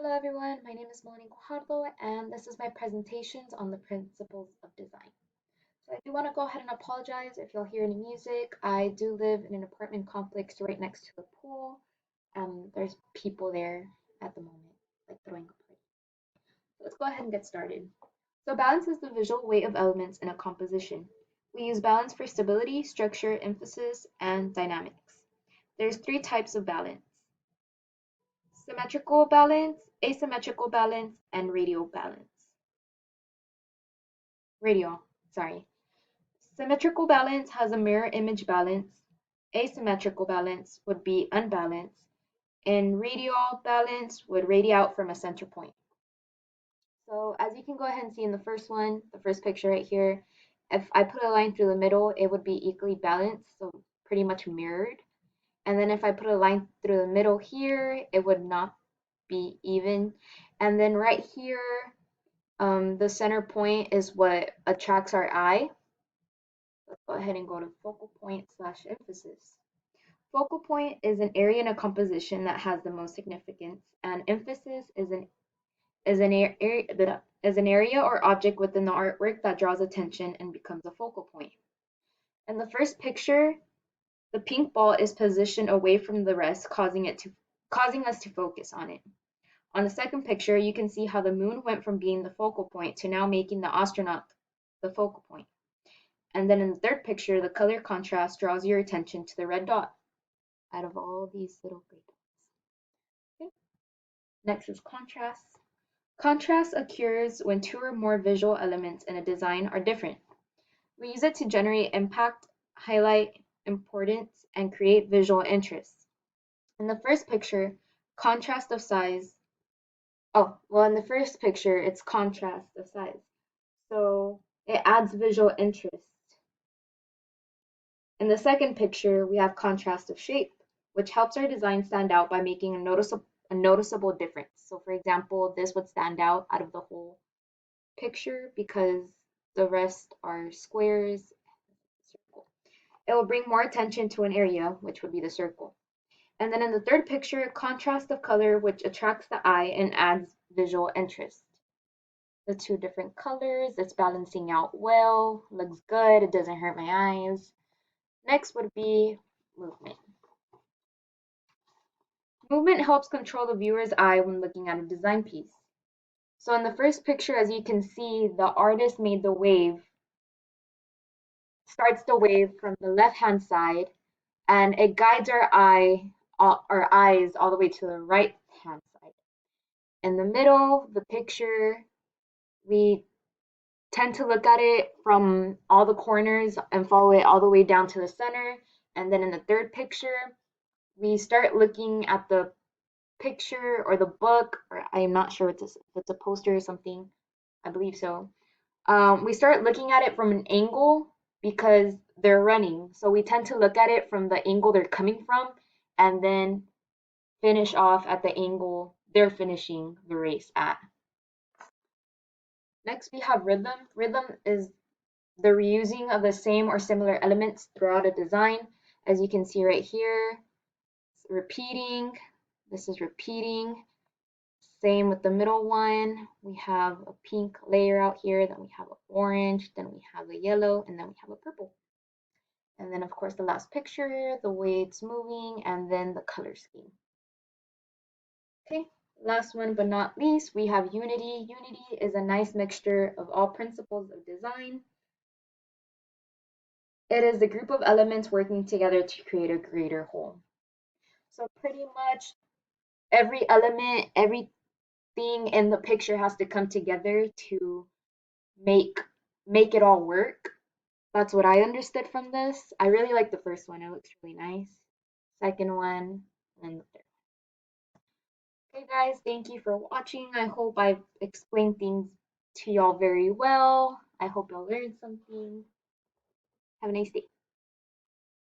Hello everyone, my name is Melanie Guajardo and this is my presentations on the principles of design. So I do want to go ahead and apologize if y'all hear any music. I do live in an apartment complex right next to the pool. There's people there at the moment, like throwing a party. So let's go ahead and get started. So balance is the visual weight of elements in a composition. We use balance for stability, structure, emphasis, and dynamics. There's three types of balance: symmetrical balance, asymmetrical balance, and radial balance. Radial, sorry. Symmetrical balance has a mirror image balance. Asymmetrical balance would be unbalanced, and radial balance would radiate from a center point. So as you can go ahead and see in the first one, the first picture right here, if I put a line through the middle, it would be equally balanced, so pretty much mirrored. And then if I put a line through the middle here, it would not be even. And then right here, the center point is what attracts our eye. Let's go ahead and go to focal point slash emphasis. Focal point is an area in a composition that has the most significance, and emphasis is an area or object within the artwork that draws attention and becomes a focal point. In the first picture, the pink ball is positioned away from the rest, causing us to focus on it. On the second picture, you can see how the moon went from being the focal point to now making the astronaut the focal point. And then in the third picture, the color contrast draws your attention to the red dot out of all these little gray dots. Okay. Next is contrast. Contrast occurs when two or more visual elements in a design are different. We use it to generate impact, highlight importance, and create visual interest. In the first picture, contrast of size. Oh, well, in the first picture, it's contrast of size. So it adds visual interest. In the second picture, we have contrast of shape, which helps our design stand out by making a noticeable difference. So for example, this would stand out of the whole picture because the rest are squares, circle. It will bring more attention to an area, which would be the circle. And then in the third picture, contrast of color, which attracts the eye and adds visual interest. The two different colors, it's balancing out well, looks good, it doesn't hurt my eyes. Next would be movement. Movement helps control the viewer's eye when looking at a design piece. So in the first picture, as you can see, the artist made the wave, starts the wave from the left-hand side, and it guides our eyes all the way to the right-hand side. In the middle, the picture, we tend to look at it from all the corners and follow it all the way down to the center. And then in the third picture, we start looking at the picture or the book, or I'm not sure if it's a poster or something. I believe so. We start looking at it from an angle because they're running. So we tend to look at it from the angle they're coming from and then finish off at the angle they're finishing the race at. Next, we have rhythm. Rhythm is the reusing of the same or similar elements throughout a design. As you can see right here, repeating. This is repeating. Same with the middle one. We have a pink layer out here, then we have an orange, then we have a yellow, and then we have a purple. And then of course the last picture, the way it's moving, and then the color scheme. Okay, last one but not least, we have unity. Unity is a nice mixture of all principles of design. It is the group of elements working together to create a greater whole. So pretty much every element, everything in the picture has to come together to make it all work. That's what I understood from this. I really like the first one. It looks really nice. Second one, and the third. Okay, guys, thank you for watching. I hope I've explained things to y'all very well. I hope y'all learned something. Have a nice day.